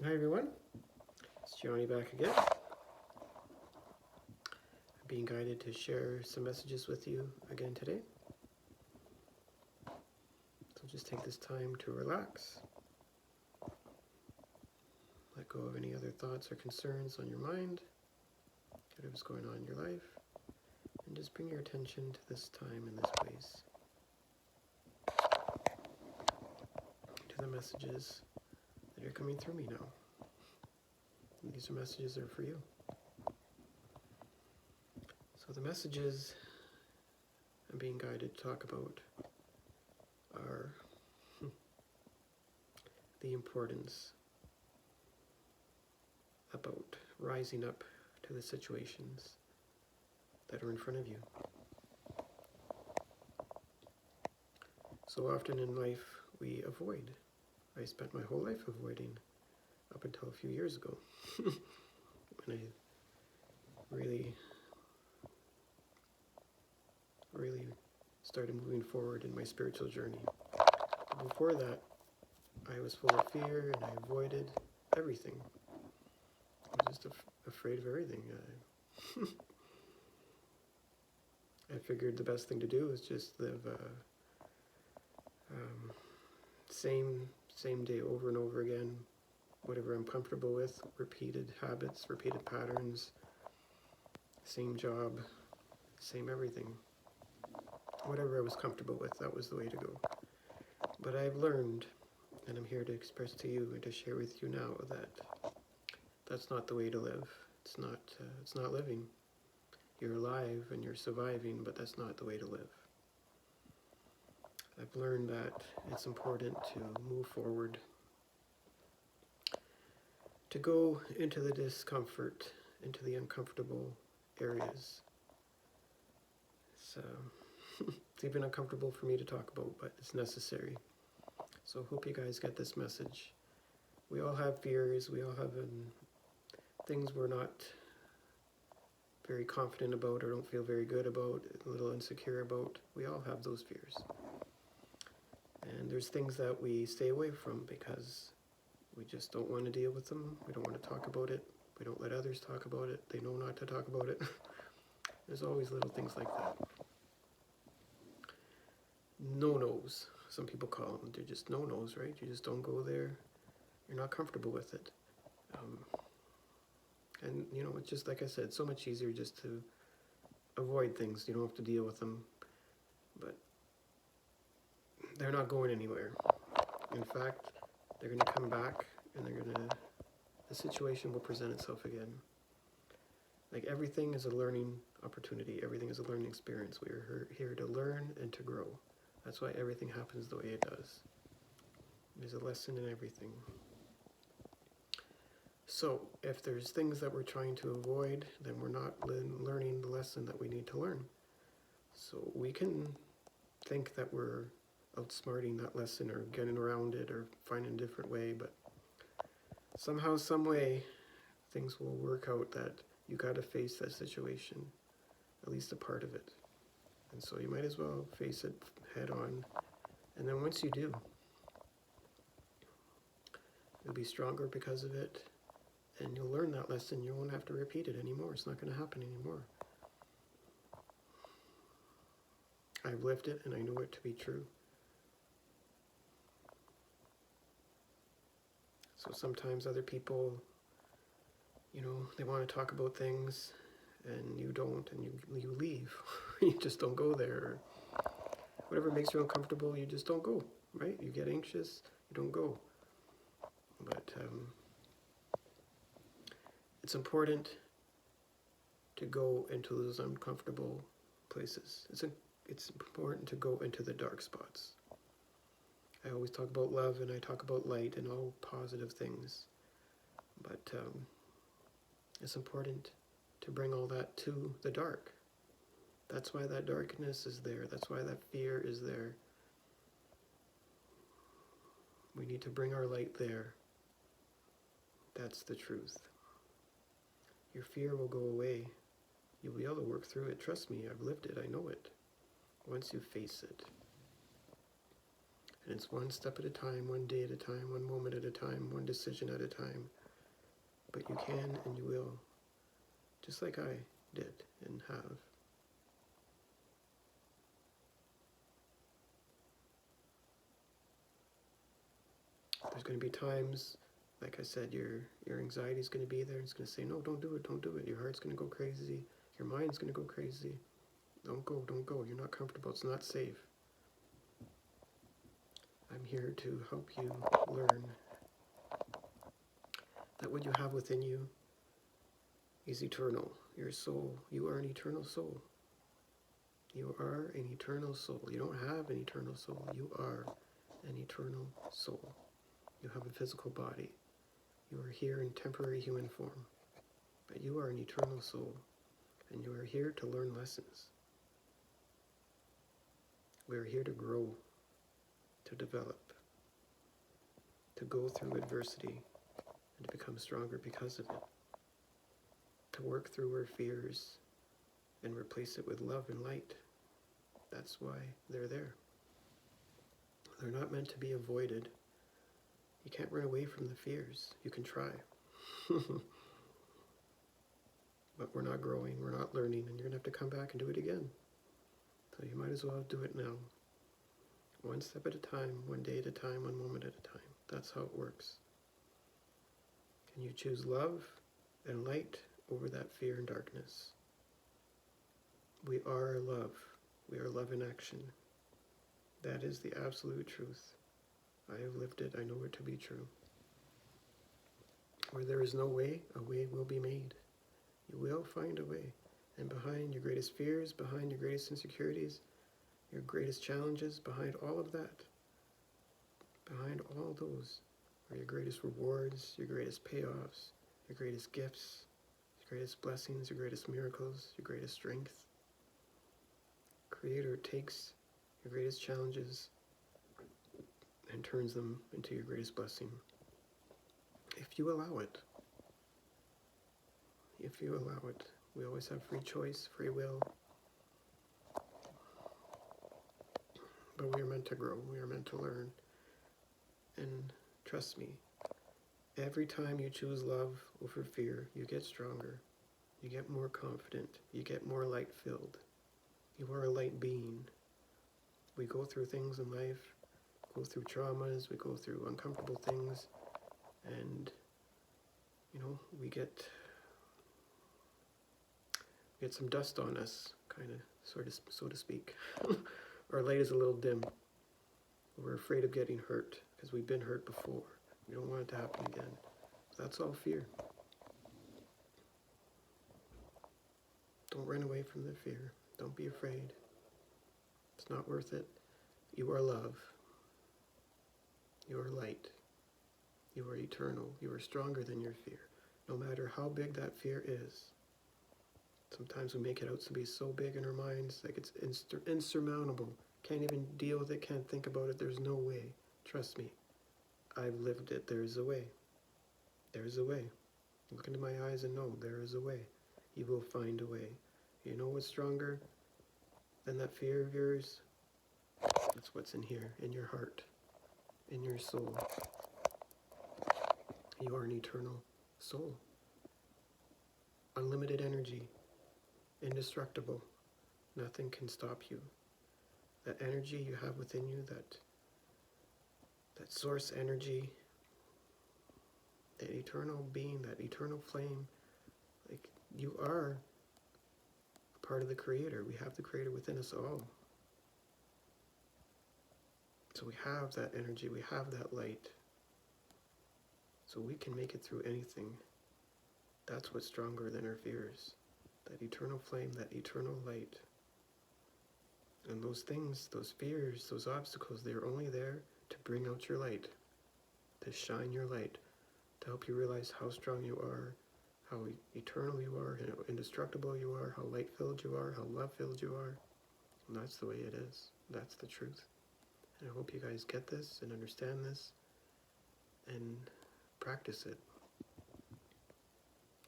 Hi everyone, it's Johnny back again. I'm being guided to share some messages with you again today. So just take this time to relax. Let go of any other thoughts or concerns on your mind, whatever's going on in your life, and just bring your attention to this time and this place, to the messages that are coming through me now. And these messages are for you. So the messages I'm being guided to talk about are the importance about rising up to the situations that are in front of you. So often in life we avoid. I spent my whole life avoiding up until a few years ago when I really started moving forward in my spiritual journey. Before that, I was full of fear and I avoided everything. I was just afraid of everything. I figured the best thing to do is just live same day over and over again, whatever I'm comfortable with, repeated habits, repeated patterns, same job, same everything. Whatever I was comfortable with, that was the way to go. But I've learned, and I'm here to express to you and to share with you now that that's not the way to live. It's not living. You're alive and you're surviving, but that's not the way to live. I've learned that it's important to move forward, to go into the discomfort, into the uncomfortable areas. It's even uncomfortable for me to talk about, but it's necessary. So hope you guys get this message. We all have fears, we all have things we're not very confident about or don't feel very good about, a little insecure about. We all have those fears. And there's things that we stay away from because we just don't want to deal with them. We don't want to talk about it. We don't let others talk about it. They know not to talk about it. There's always little things like that. No-nos, some people call them. They're just no-nos, right? You just don't go there. You're not comfortable with it. And, it's just like I said, so much easier just to avoid things. You don't have to deal with them. But they're not going anywhere. In fact, they're going to come back and the situation will present itself again. Like everything is a learning opportunity. Everything is a learning experience. We are here to learn and to grow. That's why everything happens the way it does. There's a lesson in everything. So if there's things that we're trying to avoid, then we're not learning the lesson that we need to learn. So we can think that we're outsmarting that lesson or getting around it or finding a different way, but somehow, some way, things will work out that you got to face that situation, at least a part of it. And so you might as well face it head on. And then once you do, you'll be stronger because of it. And you'll learn that lesson. You won't have to repeat it anymore. It's not going to happen anymore. I've lived it and I know it to be true. So sometimes other people, they want to talk about things and you don't, and you leave. You just don't go there. Whatever makes you uncomfortable, you just don't go, right? You get anxious, you don't go. But it's important to go into those uncomfortable places. It's important to go into the dark spots. I always talk about love and I talk about light and all positive things. But it's important to bring all that to the dark. That's why that darkness is there. That's why that fear is there. We need to bring our light there. That's the truth. Your fear will go away. You'll be able to work through it. Trust me, I've lived it. I know it. Once you face it. And it's one step at a time, one day at a time, one moment at a time, one decision at a time. But you can and you will, just like I did and have. There's going to be times, like I said, your anxiety is going to be there. It's going to say, no, don't do it, don't do it. Your heart's going to go crazy. Your mind's going to go crazy. Don't go, don't go. You're not comfortable. It's not safe. I'm here to help you learn that what you have within you is eternal. Your soul, you are an eternal soul. You are an eternal soul. You don't have an eternal soul. You are an eternal soul. You have a physical body. You are here in temporary human form. But you are an eternal soul. And you are here to learn lessons. We are here to grow, to develop, to go through adversity, and to become stronger because of it. To work through our fears and replace it with love and light. That's why they're there. They're not meant to be avoided. You can't run away from the fears. You can try. But we're not growing, we're not learning, and you're going to have to come back and do it again. So you might as well do it now. One step at a time, one day at a time, one moment at a time. That's how it works. Can you choose love and light over that fear and darkness? We are love. We are love in action. That is the absolute truth. I have lived it. I know it to be true. Where there is no way, a way will be made. You will find a way. And behind your greatest fears, behind your greatest insecurities, your greatest challenges, behind all of that, behind all those are your greatest rewards, your greatest payoffs, your greatest gifts, your greatest blessings, your greatest miracles, your greatest strength. Creator takes your greatest challenges and turns them into your greatest blessing. If you allow it. If you allow it. We always have free choice, free will. But we are meant to grow. We are meant to learn. And trust me, every time you choose love over fear, you get stronger. You get more confident. You get more light-filled. You are a light being. We go through things in life, go through traumas, we go through uncomfortable things, and, we get some dust on us, kind of, so to speak. Our light is a little dim. We're afraid of getting hurt because we've been hurt before. We don't want it to happen again. That's all fear. Don't run away from the fear. Don't be afraid. It's not worth it. You are love. You are light. You are eternal. You are stronger than your fear. No matter how big that fear is. Sometimes we make it out to be so big in our minds, like it's insurmountable. Can't even deal with it, can't think about it. There's no way. Trust me. I've lived it. There is a way. There is a way. Look into my eyes and know there is a way. You will find a way. You know what's stronger than that fear of yours? That's what's in here, in your heart, in your soul. You are an eternal soul. Unlimited energy. Indestructible. Nothing can stop you. That energy you have within you, that source energy, that eternal being, that eternal flame, like you are a part of the Creator. We have the Creator within us all. So we have that energy, we have that light. So we can make it through anything. That's what's stronger than our fears. That eternal flame, that eternal light. And those things, those fears, those obstacles, they're only there to bring out your light. To shine your light. To help you realize how strong you are. How eternal you are, how indestructible you are, how light-filled you are, how love-filled you are. And that's the way it is. That's the truth. And I hope you guys get this and understand this and practice it.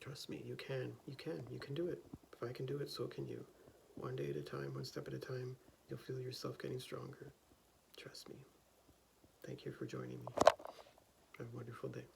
Trust me, you can do it. If I can do it, so can you. One day at a time, one step at a time, you'll feel yourself getting stronger. Trust me. Thank you for joining me. Have a wonderful day.